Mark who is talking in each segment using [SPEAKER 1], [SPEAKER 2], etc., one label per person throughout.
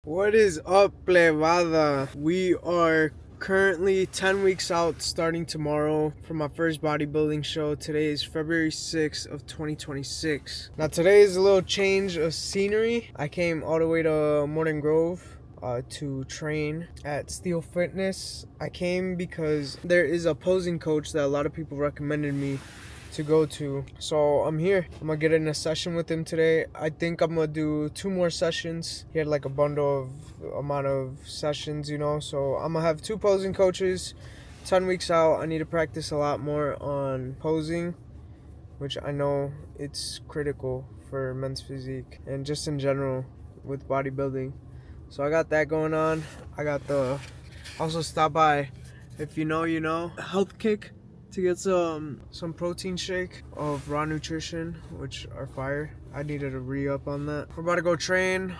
[SPEAKER 1] What is up, plebada? We are currently 10 weeks out, starting tomorrow, for my first bodybuilding show. Today is February 6th of 2026. Now today is a little change of scenery. I came all the way to Morton Grove to train at Steel Fitness. I came because there is a posing coach that a lot of people recommended me to go to, so I'm here. I'm gonna get in a session with him today. I think I'm gonna do 2 more sessions. He had like a bundle of amount of sessions, you know, so I'm gonna have 2 posing coaches. 10 weeks out, I need to practice a lot more on posing, which I know it's critical for men's physique and just in general with bodybuilding. So I got that going on. I got the also stop by, if you know, you know, Health Kick to get some protein shake of Raw Nutrition, which are fire. I needed a re-up on that. We're about to go train.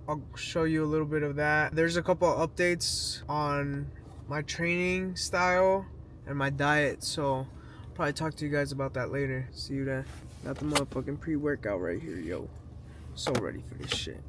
[SPEAKER 1] I'll show you a little bit of that. There's a couple of updates on my training style and my diet, so I'll probably talk to you guys about that later. See you then. Got the motherfucking pre-workout right here, yo. So ready for this shit.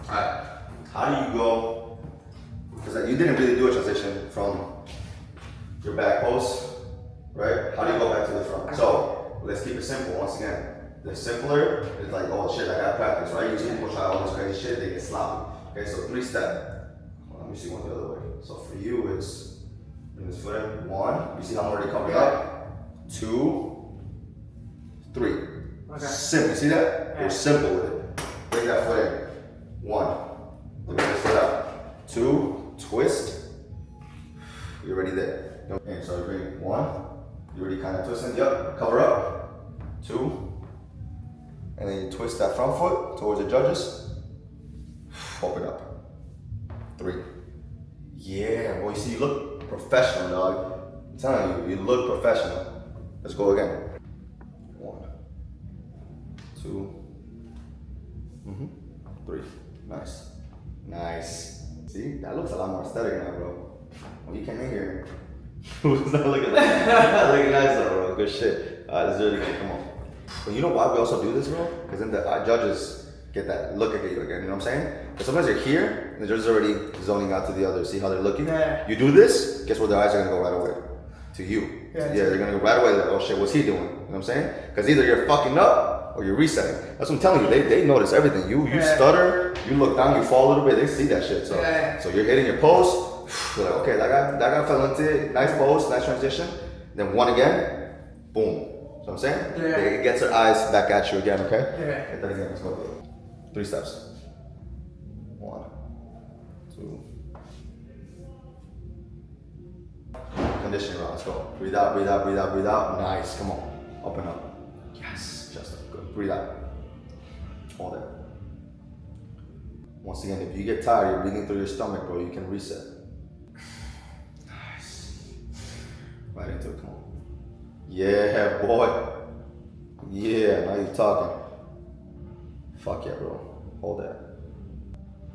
[SPEAKER 2] Alright, how do you go, because you didn't really do a transition from your back post, right? How do you go back to the front? So, let's keep it simple once again. The simpler is like, oh shit, I gotta practice, right? Usually people try all this crazy shit, they get sloppy. Okay, so 3-step. Well, let me see one the other way. So for you, it's bring this foot in, 1, you see how I'm already covered up? 2, 3.
[SPEAKER 1] Okay.
[SPEAKER 2] Simple, see that?
[SPEAKER 1] Yeah.
[SPEAKER 2] We're simple with it. Bring that foot in. 1, bring this foot up. 2, twist. You're already there. Okay, so you bring 1, you're already kind of twisting. Yep, cover up. 2, and then you twist that front foot towards the judges. Open up. 3. Yeah, boy, you see, you look professional, dog. I'm telling you, you look professional. Let's go again. 1, 2, 3. Nice. Nice. See, that looks a lot more aesthetic now, bro. When you came in here, it was not looking like that. Looking nice though, bro. Good shit. Let's do it again. Come on. But you know why we also do this, bro? Because then the judges get that look at you again. You know what I'm saying? Because sometimes you're here, and the judges are already zoning out to the other. See how they're looking?
[SPEAKER 1] Yeah.
[SPEAKER 2] You do this, guess where their eyes are gonna go right away? To you.
[SPEAKER 1] Yeah,
[SPEAKER 2] They're gonna go right away. Like, oh shit, what's he doing? You know what I'm saying? Because either you're fucking up or you're resetting. That's what I'm telling you. They notice everything. You stutter, you look down, you fall a little bit. They see that shit. So so you're hitting your post. You're like, okay, that guy fell into it. Nice post, nice transition. Then 1 again, boom. So I'm saying?
[SPEAKER 1] Yeah.
[SPEAKER 2] It gets their eyes back at you again, okay?
[SPEAKER 1] Yeah.
[SPEAKER 2] Hit that again, let's go. 3 steps. 1, 2. Conditioning round, let's go. Breathe out, breathe out, breathe out, breathe out. Nice, come on. Open up. Yes, Justin, good. Breathe out. Hold it. Once again, if you get tired, you're breathing through your stomach, bro, you can reset. Nice. Right into it, come on. Yeah, boy. Yeah, now you're talking. Fuck yeah, bro. Hold that.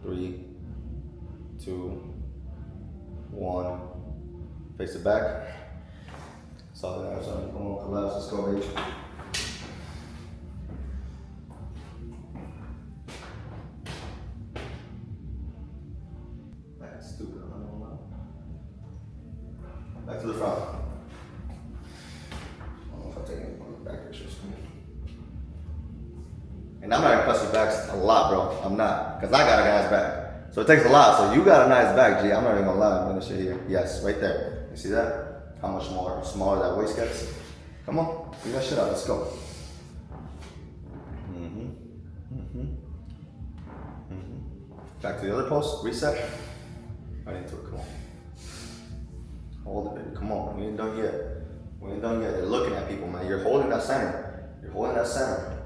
[SPEAKER 2] 3, 2, 1. Face it back. Solid abs on. Come on, collapse. Let's go, baby. That's stupid. I don't know. Back to the front. I don't know if I take any back pictures. And I'm not gonna bust your backs a lot, bro. I'm not, cause I got a nice back. So it takes a lot. So you got a nice back, G. I'm not even gonna lie. I'm gonna show you here. Yes, right there. You see that? How much smaller that waist gets? Come on, bring that shit out. Let's go. Back to the other post. Reset. Right into it. Come on. Hold it, baby. Come on. We ain't done yet. We ain't done yet. They're looking at people, man. You're holding that center. You're holding that center.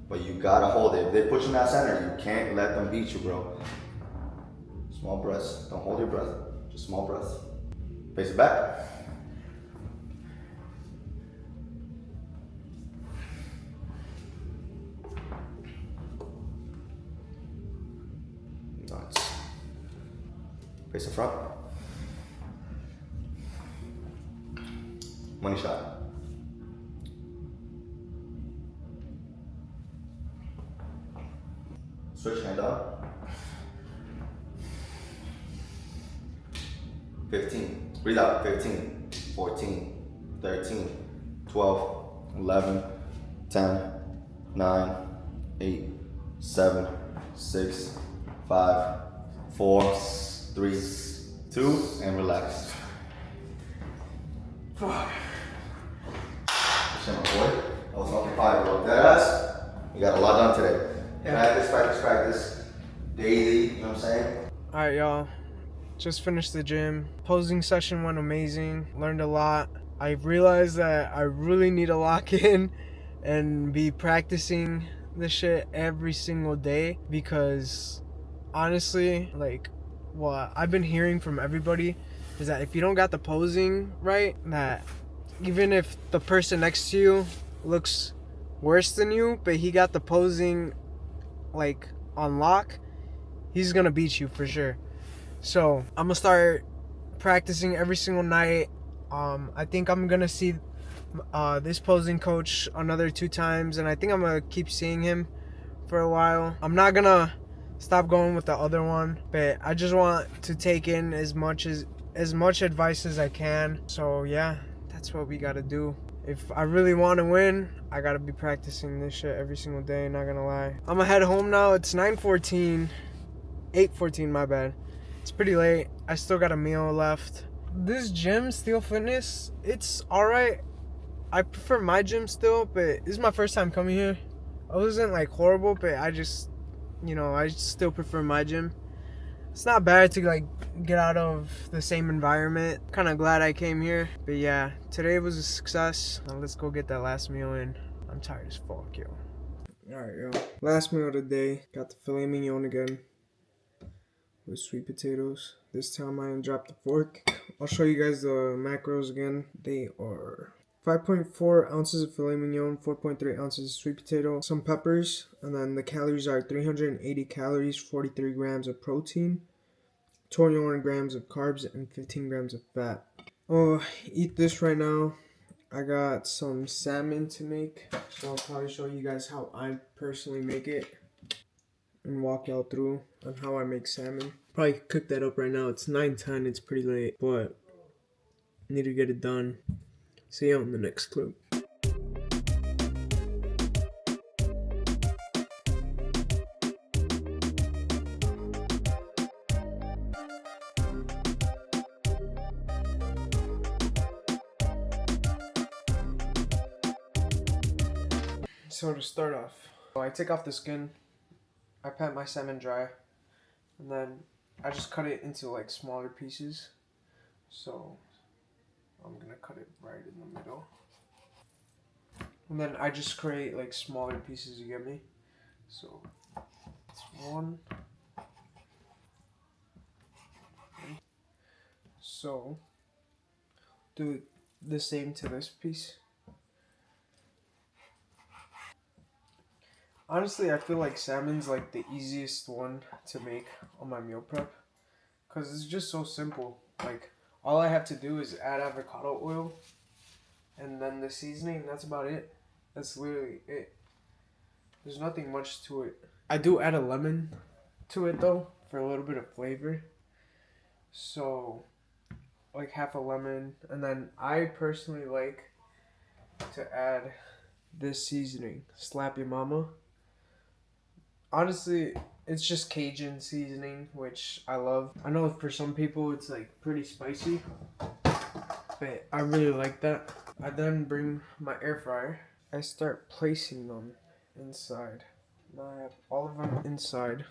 [SPEAKER 2] But you gotta hold it. If they put you in that center, you can't let them beat you, bro. Small breaths. Don't hold your breath. Just small breaths. Face it back. Nice. Face the front. Money shot. Switch hand up. 15. Breathe out. 15, 14, 13, 12, 11, 10, 9, 8, 7, 6, 5, 4, 3, 2, and relax. Fuck. Shit, my boy. I was smoking fire, bro. Deadass. You got a lot done today. Yeah. Practice. Daily, you know what I'm saying?
[SPEAKER 1] Alright, y'all. Just finished the gym. Posing session went amazing. Learned a lot. I realized that I really need to lock in and be practicing this shit every single day, because honestly, like, what I've been hearing from everybody is that if you don't got the posing right, that even if the person next to you looks worse than you, but he got the posing like on lock, he's gonna beat you for sure. So I'm gonna start practicing every single night. I think I'm gonna see this posing coach another 2 times, and I think I'm gonna keep seeing him for a while. I'm not gonna stop going with the other one, but I just want to take in as much advice as I can. So yeah, that's what we gotta do. If I really want to win, I gotta be practicing this shit every single day, not gonna lie. I'm gonna head home now. It's 8:14, my bad. It's pretty late. I still got a meal left. This gym, Steel Fitness, it's alright. I prefer my gym still, but this is my first time coming here. I wasn't like horrible, but I just, I still prefer my gym. It's not bad to like get out of the same environment. Kind of glad I came here. But yeah, today was a success. Now let's go get that last meal in. I'm tired as fuck, yo. Alright, yo. Last meal of the day. Got the filet mignon again with sweet potatoes. This time I didn't drop the fork. I'll show you guys the macros again. They are 5.4 ounces of filet mignon, 4.3 ounces of sweet potato, some peppers, and then the calories are 380 calories, 43 grams of protein, 21 grams of carbs, and 15 grams of fat. Oh, eat this right now. I got some salmon to make, so I'll probably show you guys how I personally make it and walk y'all through on how I make salmon. Probably cook that up right now. It's 9:10. It's pretty late, but I need to get it done. See you on the next clip. So to start off, I take off the skin, I pat my salmon dry, and then I just cut it into like smaller pieces. So I'm gonna cut it right in the middle. And then I just create like smaller pieces, you get me? So it's one. So do the same to this piece. Honestly, I feel like salmon's like the easiest one to make on my meal prep, because it's just so simple. Like, All I have to do is add avocado oil and then the seasoning. That's about it. That's literally it. There's nothing much to it. I do add a lemon to it though for a little bit of flavor. So like half a lemon, and then I personally like to add this seasoning, Slap Your Mama. Honestly, it's just Cajun seasoning, which I love. I know for some people it's like pretty spicy, but I really like that. I then bring my air fryer. I start placing them inside. Now I have all of them inside.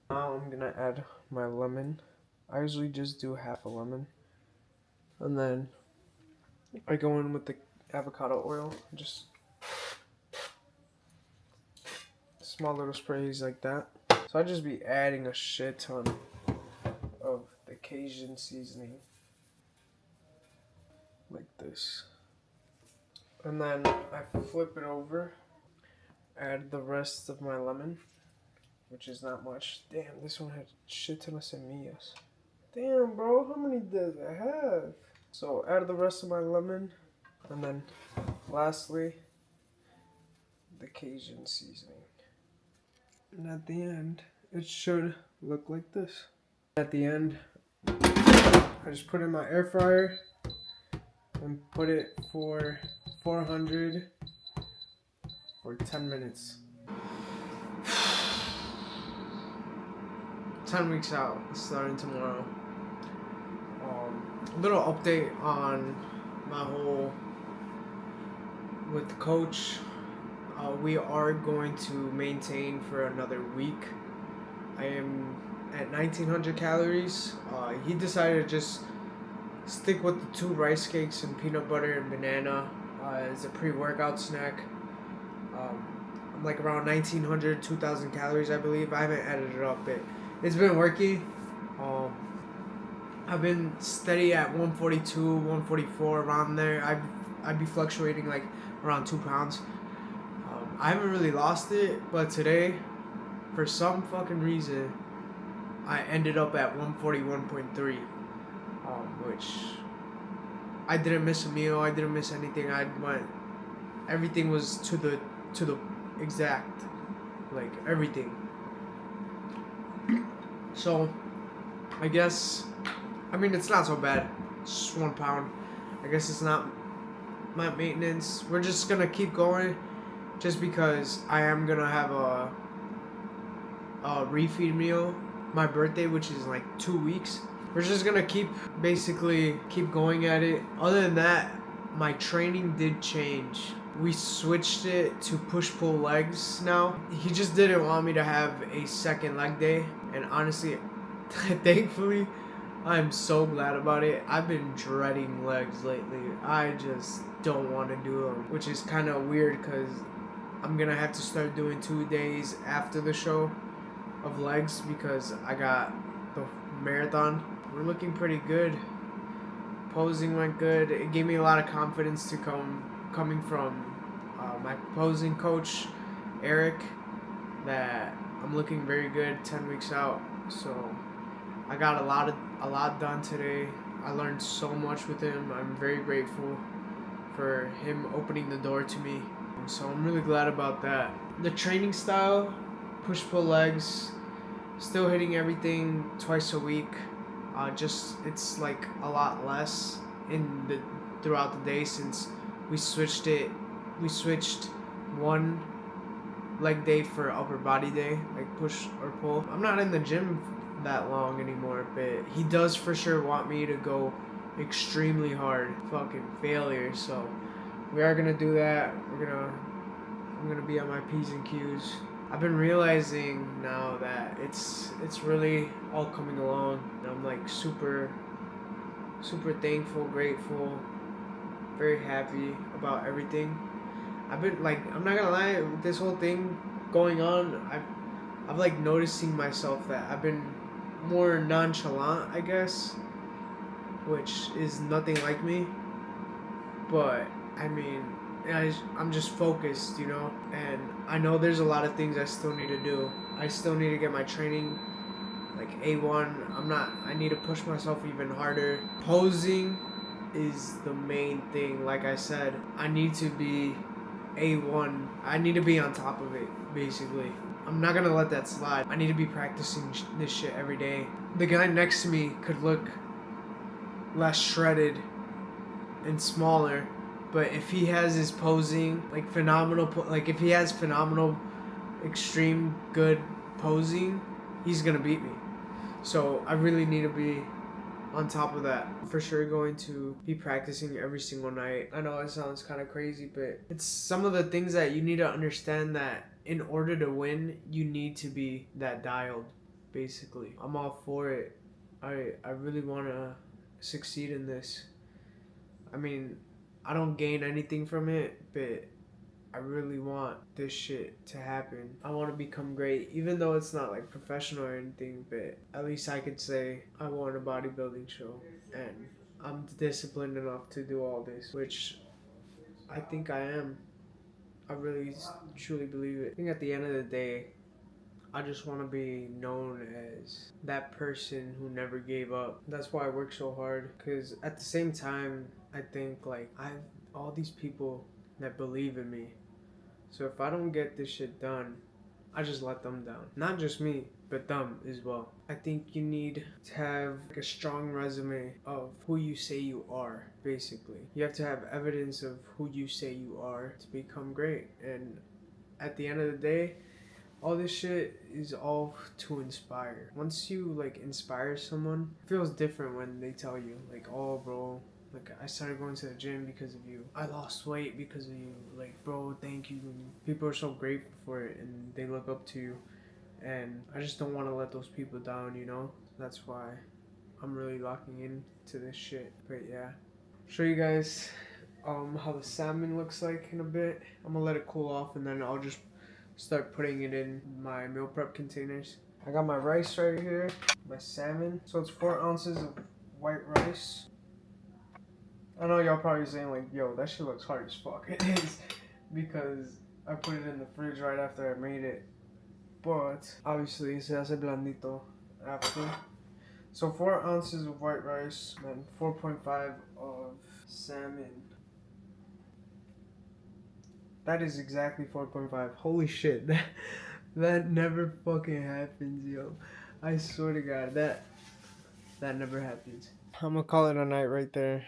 [SPEAKER 1] Now I'm gonna add my lemon. I usually just do half a lemon. And then I go in with the avocado oil. Just small little sprays like that. So I just be adding a shit ton of the Cajun seasoning. Like this. And then I flip it over. Add the rest of my lemon, which is not much. Damn, this one had shit ton of semillas. Damn, bro, how many does it have? So add the rest of my lemon, and then lastly, the Cajun seasoning. And at the end, it should look like this. At the end, I just put it in my air fryer and put it for 400 for 10 minutes. 10 weeks out, starting tomorrow. A little update on my whole with the coach. We are going to maintain for another week. I am at 1900 calories. He decided to just stick with the 2 rice cakes and peanut butter and banana as a pre-workout snack. I'm like around 1900, 2000 calories, I believe. I haven't added it up, but it's been working. I've been steady at 142, 144, around there. I'd be fluctuating like around 2 pounds. I haven't really lost it, but today, for some fucking reason, I ended up at 141.3, which I didn't miss a meal. I didn't miss anything. Everything was to the exact, like everything. So, I guess, I mean, it's not so bad. It's just 1 pound. I guess it's not my maintenance. We're just gonna keep going, just because I am gonna have a refeed meal, my birthday, which is like 2 weeks. We're just gonna keep going at it. Other than that, my training did change. We switched it to push-pull legs now. He just didn't want me to have a second leg day, and honestly, thankfully, I'm so glad about it. I've been dreading legs lately. I just don't want to do them, which is kind of weird because I'm gonna have to start doing 2 days after the show of legs because I got the marathon. We're looking pretty good. Posing went good. It gave me a lot of confidence to coming from my posing coach, Eric, that I'm looking very good 10 weeks out. So I got a lot done today. I learned so much with him. I'm very grateful for him opening the door to me. So I'm really glad about that. The training style, push-pull legs, still hitting everything twice a week. Just it's like a lot less throughout the day since we switched it. We switched 1 leg day for upper body day, like push or pull. I'm not in the gym that long anymore, but he does for sure want me to go extremely hard. Fucking failure. So we are gonna do that. I'm gonna be on my P's and Q's. I've been realizing now that it's really all coming along. And I'm like super thankful, grateful, very happy about everything. I've been like, I'm not gonna lie, with this whole thing going on, I've like noticing myself that I've been more nonchalant, I guess, which is nothing like me. But I mean, I'm just focused, you know, and I know there's a lot of things I still need to do. I still need to get my training like like A1. I need to push myself even harder. Posing is the main thing. Like I said, I need to be A1. I need to be on top of it, basically. I'm not gonna let that slide. I need to be practicing this shit every day. The guy next to me could look less shredded and smaller, but if he has his posing like phenomenal, like if he has phenomenal, extreme good posing, he's gonna beat me. So I really need to be on top of that. For sure going to be practicing every single night. I know it sounds kind of crazy, but it's some of the things that you need to understand, that in order to win, you need to be that dialed, basically. I'm all for it. I really want to succeed in this. I mean, I don't gain anything from it, but I really want this shit to happen. I want to become great, even though it's not like professional or anything, but at least I could say I won a bodybuilding show and I'm disciplined enough to do all this, which I think I am. I really truly believe it. I think at the end of the day, I just want to be known as that person who never gave up. That's why I work so hard, because at the same time, I think like I have all these people that believe in me. So if I don't get this shit done, I just let them down. Not just me, but them as well. I think you need to have like a strong resume of who you say you are, basically. You have to have evidence of who you say you are to become great. And at the end of the day, all this shit is all to inspire. Once you like inspire someone, it feels different when they tell you like, oh bro, like I started going to the gym because of you. I lost weight because of you. Like bro, thank you. And people are so grateful for it and they look up to you. And I just don't want to let those people down, you know? That's why I'm really locking into this shit. But yeah. Show you guys how the salmon looks like in a bit. I'm gonna let it cool off and then I'll just start putting it in my meal prep containers. I got my rice right here, my salmon. So it's 4 ounces of white rice. I know y'all probably saying like, yo, that shit looks hard as fuck. It is, because I put it in the fridge right after I made it. But obviously se hace blandito after. So 4 ounces of white rice and 4.5 of salmon. That is exactly 4.5. Holy shit. That never fucking happens, yo. I swear to God, that never happens. I'm gonna call it a night right there.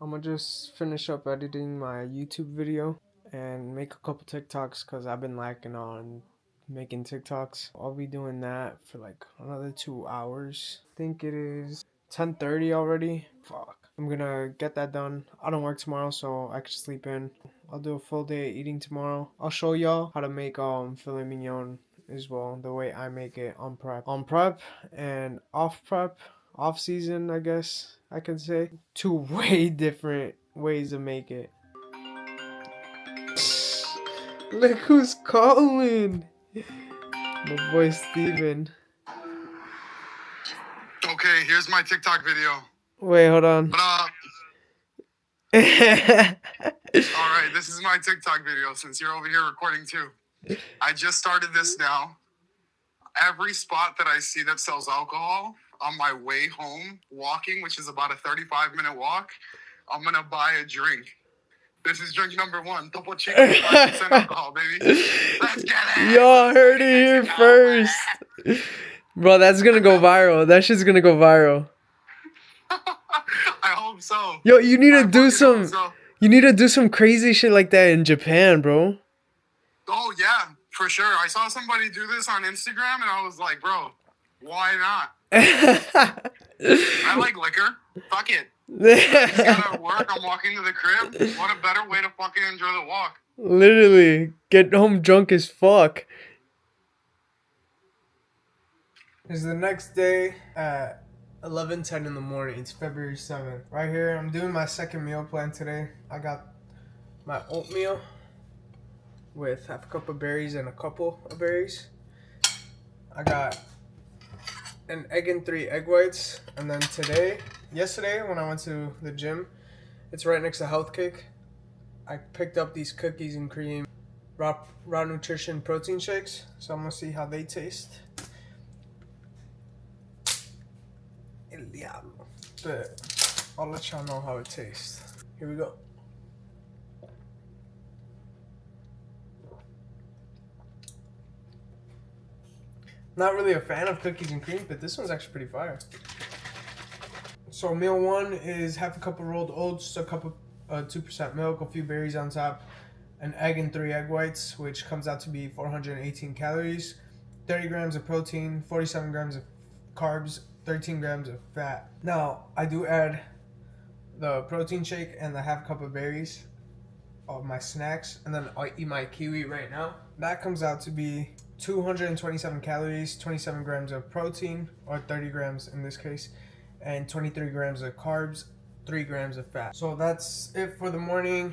[SPEAKER 1] I'm gonna just finish up editing my YouTube video and make a couple TikToks, because I've been lacking on making TikToks. I'll be doing that for like another 2 hours. I think it is 10:30 already. Fuck. I'm gonna get that done. I don't work tomorrow, so I can sleep in. I'll do a full day eating tomorrow. I'll show y'all how to make filet mignon as well, the way I make it on prep and off prep, off season, I guess I can say. 2 way different ways to make it. Look who's calling. My boy Steven.
[SPEAKER 3] Okay, here's my TikTok video.
[SPEAKER 1] Wait, hold on.
[SPEAKER 3] What up? Alright, this is my TikTok video since you're over here recording too. I just started this now. Every spot that I see that sells alcohol on my way home, walking, which is about a 35-minute walk, I'm gonna buy a drink. This is drink number 1. Topo Chico, 5% alcohol, baby. Let's get it!
[SPEAKER 1] Y'all heard it here first. Bro, that's gonna go viral. That shit's gonna go viral.
[SPEAKER 3] I hope so.
[SPEAKER 1] Yo, you need to do some.
[SPEAKER 3] So.
[SPEAKER 1] You need to do some crazy shit like that in Japan, bro.
[SPEAKER 3] Oh yeah, for sure. I saw somebody do this on Instagram, and I was like, bro, why not? I like liquor. Fuck it. I just gotta work. I'm walking to the crib. What a better way to fucking enjoy the walk.
[SPEAKER 1] Literally, get home drunk as fuck. It's the next day at 11:10 in the morning. It's February 7th. Right here, I'm doing my second meal plan today. I got my oatmeal with half a cup of berries and a couple of berries. I got an egg and 3 egg whites. And then yesterday when I went to the gym, it's right next to Health Cake. I picked up these cookies and cream raw nutrition protein shakes. So I'm gonna see how they taste. Diablo. But I'll let y'all know how it tastes. Here we go. Not really a fan of cookies and cream, but this one's actually pretty fire. So meal one is half a cup of rolled oats, a cup of 2% milk, a few berries on top, an egg and 3 egg whites, which comes out to be 418 calories, 30 grams of protein, 47 grams of carbs, 13 grams of fat. Now, I do add the protein shake and the half cup of berries of my snacks, and then I'll eat my kiwi right now. That comes out to be 227 calories, 27 grams of protein, or 30 grams in this case, and 23 grams of carbs, 3 grams of fat. So that's it for the morning.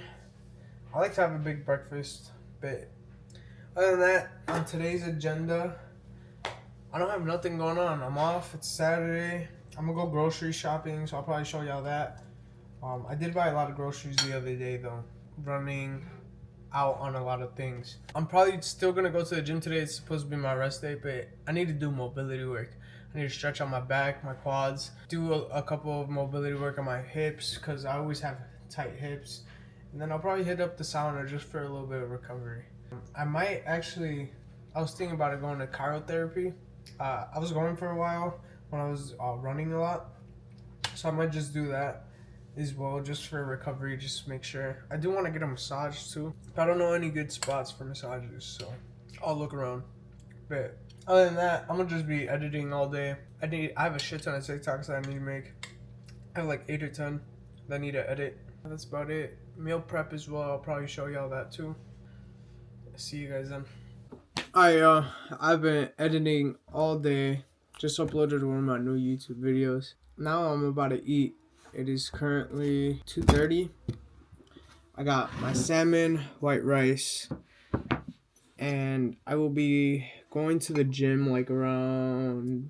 [SPEAKER 1] I like to have a big breakfast, but other than that, on today's agenda, I don't have nothing going on. I'm off. It's Saturday. I'm gonna go grocery shopping, so I'll probably show y'all that. I did buy a lot of groceries the other day though, running out on a lot of things. I'm probably still gonna go to the gym today. It's supposed to be my rest day, but I need to do mobility work. I need to stretch out my back, my quads, do a couple of mobility work on my hips because I always have tight hips. And then I'll probably hit up the sauna just for a little bit of recovery. I might actually, I was thinking about it going to cryotherapy. I was going for a while when I was running a lot. So I might just do that as well, just for recovery, just to make sure. I do want to get a massage too. But I don't know any good spots for massages, so I'll look around. But other than that, I'm gonna just be editing all day. I have a shit ton of TikToks that I need to make. I have like 8 or 10 that I need to edit. That's about it. Meal prep as well. I'll probably show y'all that too. See you guys then. I've been editing all day. Just uploaded one of my new YouTube videos. Now I'm about to eat. It is currently 2:30. I got my salmon, white rice, and I will be going to the gym like around,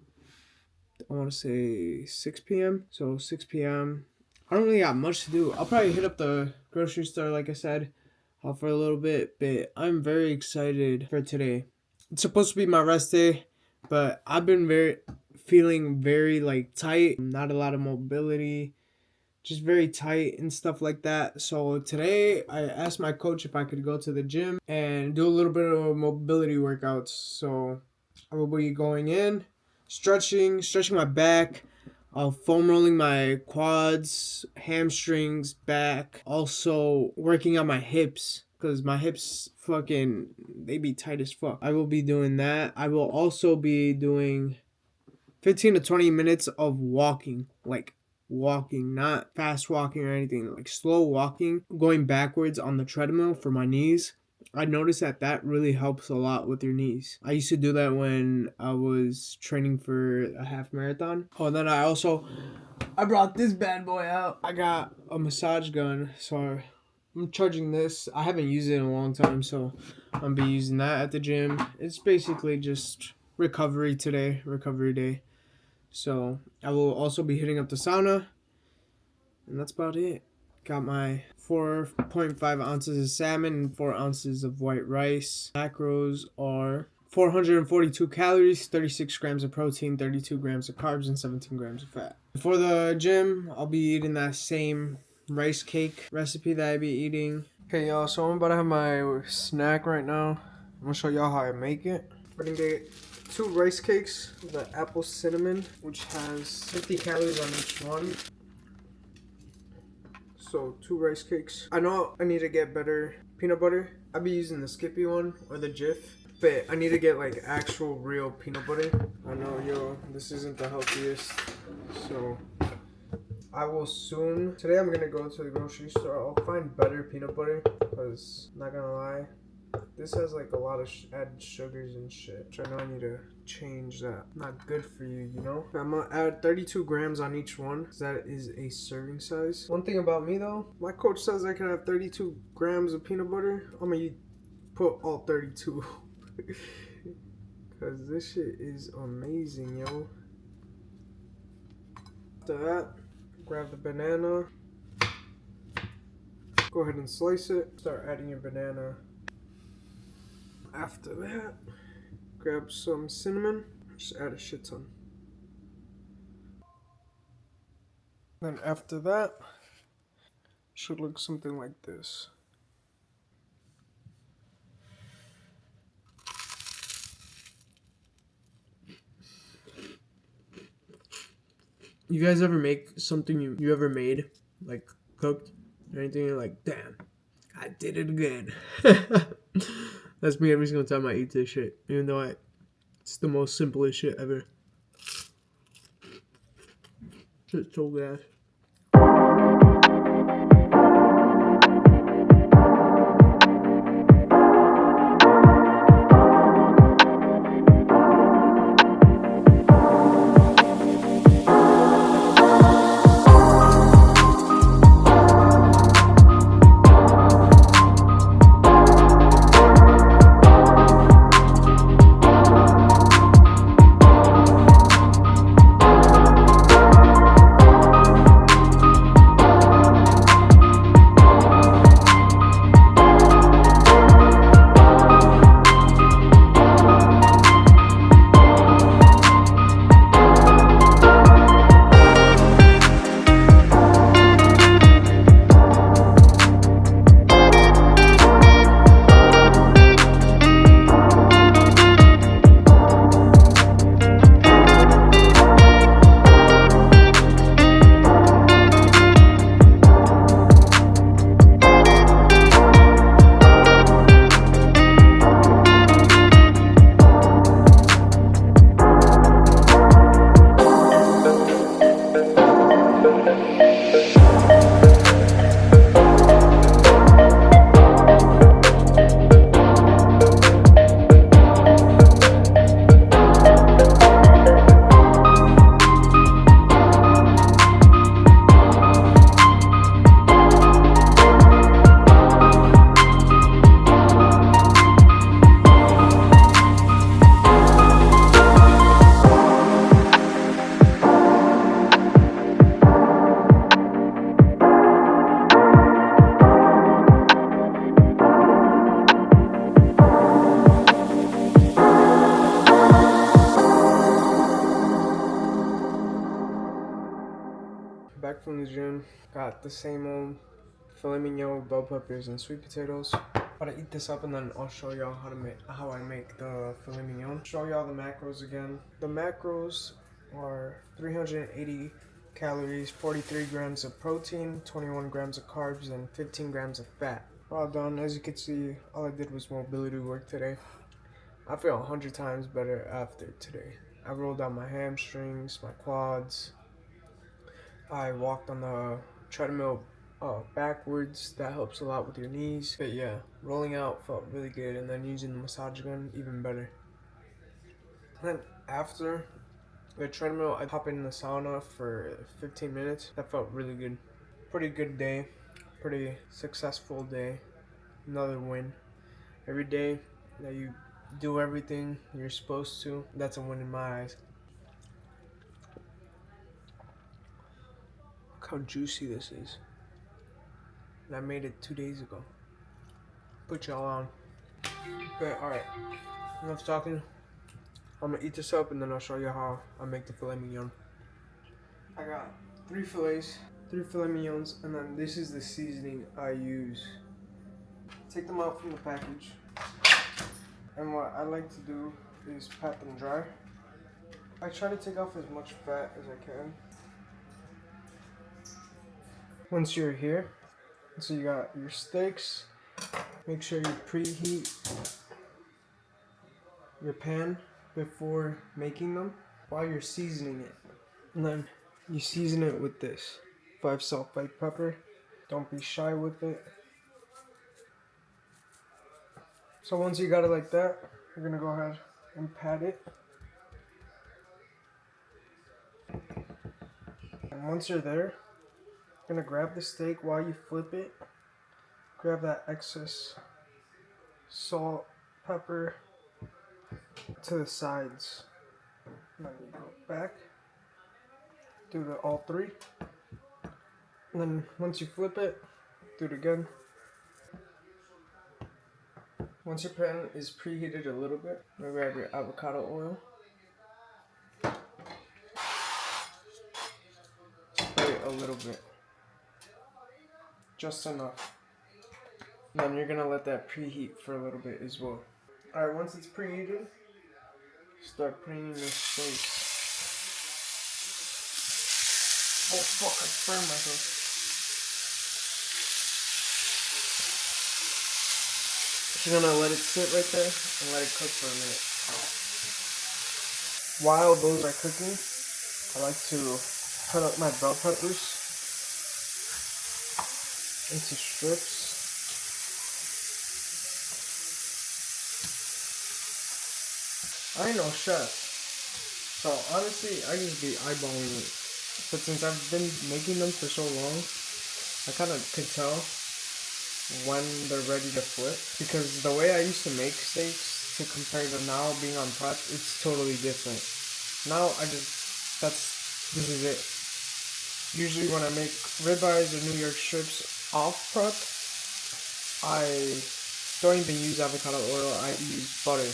[SPEAKER 1] I want to say 6 p.m. So 6 p.m. I don't really got much to do. I'll probably hit up the grocery store, like I said, for a little bit, but I'm very excited for today. It's supposed to be my rest day, but I've been feeling very like tight, not a lot of mobility, just very tight and stuff like that. So today I asked my coach if I could go to the gym and do a little bit of mobility workouts. So I will be going in, stretching my back, foam rolling my quads, hamstrings, back, also working on my hips because my hips they be tight as fuck. I will be doing that. I will also be doing 15 to 20 minutes of walking, like walking, not fast walking or anything, like slow walking, going backwards on the treadmill for my knees. I noticed that really helps a lot with your knees. I used to do that when I was training for a half marathon. Oh, and then I brought this bad boy out. I got a massage gun, so I'm charging this. I haven't used it in a long time, so I'm gonna be using that at the gym. It's basically just recovery day. So I will also be hitting up the sauna, and that's about it. Got my 4.5 ounces of salmon and 4 ounces of white rice. Macros are 442 calories, 36 grams of protein, 32 grams of carbs, and 17 grams of fat. For the gym, I'll be eating that same rice cake recipe that I be eating. Okay, y'all, so I'm about to have my snack right now. I'm gonna show y'all how I make it. We're gonna get 2 rice cakes, the apple cinnamon, which has 50 calories on each one. So 2 rice cakes. I know I need to get better peanut butter. I'll be using the Skippy one or the Jif, but I need to get like actual real peanut butter. I know, this isn't the healthiest, so I will soon. Today I'm gonna go to the grocery store. I'll find better peanut butter because, not gonna lie, this has like a lot of added sugars and shit, which I know I need to change that. Not good for you, you know? I'm gonna add 32 grams on each one because that is a serving size. One thing about me though, my coach says I can have 32 grams of peanut butter. I'm gonna put all 32 because this shit is amazing, yo. After that, grab the banana. Go ahead and slice it. Start adding your banana. After that, grab some cinnamon. Just add a shit ton. Then after that, should look something like this. You guys ever make something you ever made, like cooked or anything, you're like, damn, I did it again. That's me every single time I eat this shit, even though it's the most simplest shit ever. Shit's so gas. Back from the gym, got the same old filet mignon with bell peppers and sweet potatoes. But I eat this up and then I'll show y'all how I make the filet mignon. Show y'all the macros again. The macros are 380 calories, 43 grams of protein, 21 grams of carbs, and 15 grams of fat. All done. As you can see, all I did was mobility work today. I feel 100 times better after today. I rolled out my hamstrings, my quads. I walked on the treadmill backwards. That helps a lot with your knees. But yeah, rolling out felt really good, and then using the massage gun even better. And then after the treadmill, I hop in the sauna for 15 minutes. That felt really good. Pretty good day. Pretty successful day. Another win. Every day that you do everything you're supposed to, that's a win in my eyes. Look how juicy this is. And I made it 2 days ago. Put y'all on. But alright, enough talking. I'm gonna eat this up and then I'll show you how I make the filet mignon. I got 3 fillets, 3 filet mignons, and then this is the seasoning I use. Take them out from the package. And what I like to do is pat them dry. I try to take off as much fat as I can. Once you're here, so you got your steaks, make sure you preheat your pan before making them while you're seasoning it. And then you season it with this 5 salt, 5 pepper. Don't be shy with it. So once you got it like that, you're gonna go ahead and pat it. And once you're there, you're gonna grab the steak while you flip it. Grab that excess salt, pepper to the sides. And then you go back, do all 3. And then once you flip it, do it again. Once your pan is preheated a little bit, you grab your avocado oil. Spray a little bit. Just enough. And then you're gonna let that preheat for a little bit as well. Alright, once it's preheated, start putting in the steaks. Oh fuck, I burned myself. You're gonna let it sit right there and let it cook for a minute. While those are cooking, I like to cut up my bell peppers into strips. I ain't no chef, so honestly, I just be eyeballing it. But since I've been making them for so long, I kind of could tell when they're ready to flip. Because the way I used to make steaks to compare to now being on prep, it's totally different. Now this is it. Usually when I make ribeyes or New York strips off prep, I don't even use avocado oil, I use butter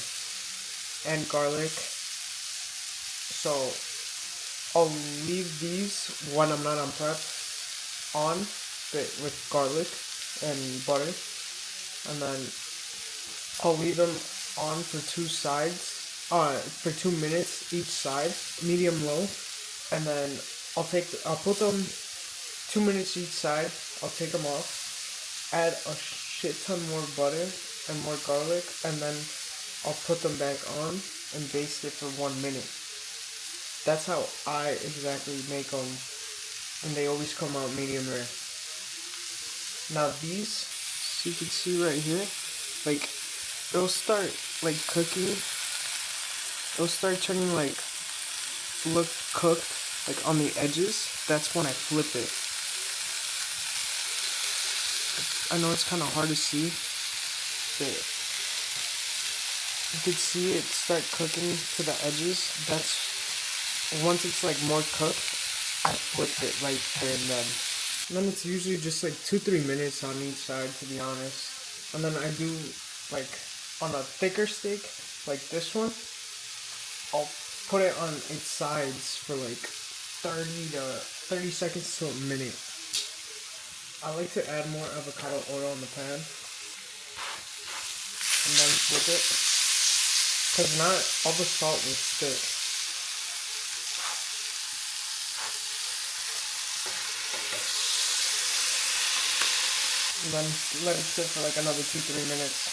[SPEAKER 1] and garlic. So I'll leave these when I'm not on prep on with garlic and butter, and then I'll leave them on for for 2 minutes each side, medium low, and then I'll put them 2 minutes each side. I'll take them off, add a shit ton more butter and more garlic, and then I'll put them back on and baste it for 1 minute. That's how I exactly make them, and they always come out medium rare. Now these, so you can see right here, like, it'll start like cooking. It'll start turning like, look cooked, like on the edges. That's when I flip it. I know it's kind of hard to see, but you can see it start cooking to the edges. That's once it's like more cooked, I flip it right there and then. And then it's usually just like 2-3 minutes on each side, to be honest. And then I do like on a thicker steak, like this one, I'll put it on its sides for like 30 seconds to a minute. I like to add more avocado oil in the pan and then flip it, because not all the salt will stick. And then let it sit for like another 2-3 minutes.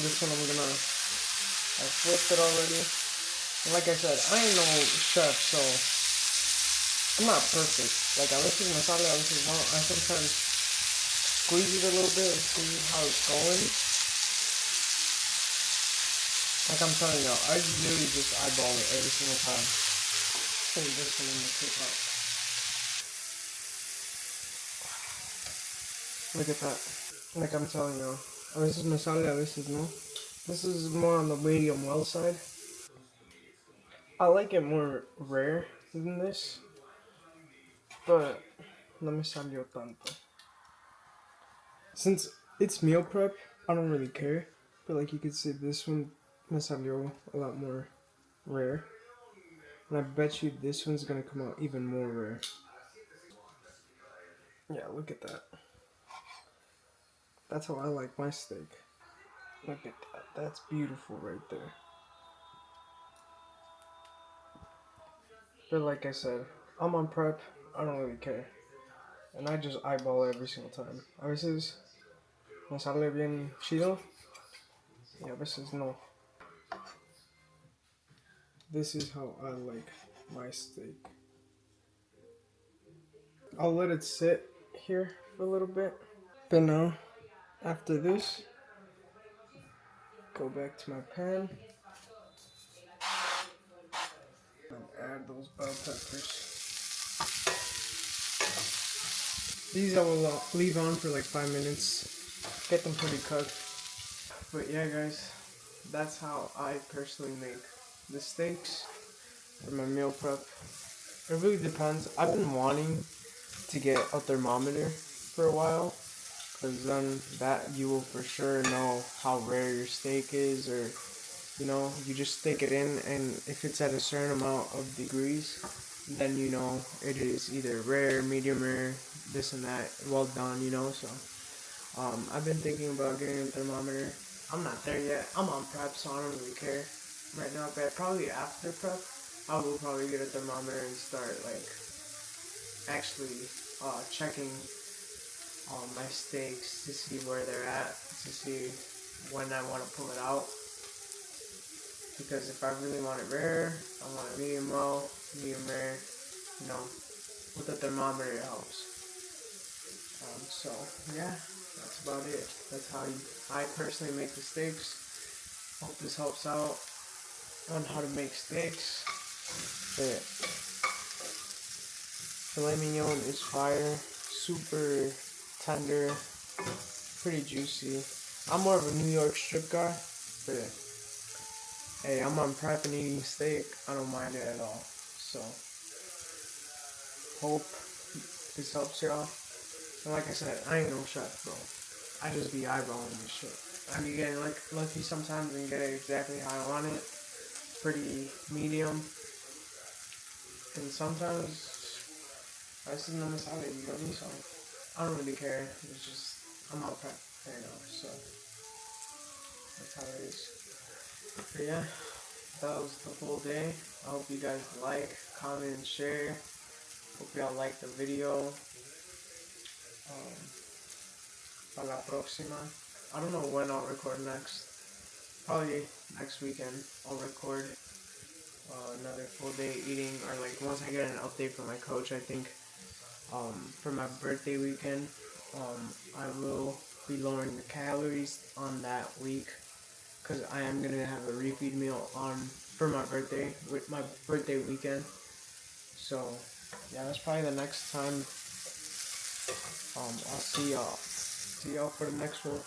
[SPEAKER 1] This one I flipped it already. And like I said, I ain't no chef, so I'm not perfect. Like, a veces me sale, a veces no. I sometimes squeeze it a little bit and see how it's going. Like I'm telling y'all, I really just eyeball it every single time. Put this one in the cookout. Look at that. Like I'm telling y'all, a veces me sale, a veces no. This is more on the medium well side. I like it more rare than this, but no me salió tanto. Since it's meal prep, I don't really care. But like you can see, this one me salió a lot more rare. And I bet you this one's gonna come out even more rare. Yeah, look at that. That's how I like my steak. Look at that. That's beautiful right there. But like I said, I'm on prep. I don't really care. And I just eyeball every single time. A veces me sale bien chido. Y a veces no. This is how I like my steak. I'll let it sit here for a little bit. But now, after this, go back to my pan and add those bell peppers. These I will leave on for like 5 minutes. Get them pretty cooked. But yeah, guys, that's how I personally make the steaks for my meal prep. It really depends. I've been wanting to get a thermometer for a while, because then that you will for sure know how rare your steak is, or you just stick it in, and if it's at a certain amount of degrees, then you know it is either rare, medium rare, this and that, well done, you know. So I've been thinking about getting a thermometer. I'm not there yet. I'm on prep, so I don't really care right now. But probably after prep, I will probably get a thermometer and start like actually checking my steaks to see where they're at, to see when I want to pull it out. Because if I really want it rare, I want it medium well, medium rare, you know, with the thermometer it helps. So yeah, that's about it. That's how I personally make the steaks. Hope this helps out on how to make steaks. But filet mignon is fire, super tender, pretty juicy. I'm more of a New York strip guy, but hey, I'm on prep and eating steak. I don't mind it at all. So hope this helps y'all. And like I said, I ain't no chef, bro. I just be eyeballing this shit. I be getting like lucky sometimes and get it exactly how I want it. Pretty medium. And sometimes I see them as how you know me, so I don't really care. It's just I'm out prep right now, so that's how it is. But yeah, that was the full day. I hope you guys like, comment, and share. Hope y'all like the video. Para la próxima. I don't know when I'll record next. Probably next weekend I'll record another full day eating, or like once I get an update from my coach. I think for my birthday weekend, I will be lowering the calories on that week, because I am gonna have a refeed meal on for my birthday, with my birthday weekend. So yeah, that's probably the next time. I'll see y'all for the next one.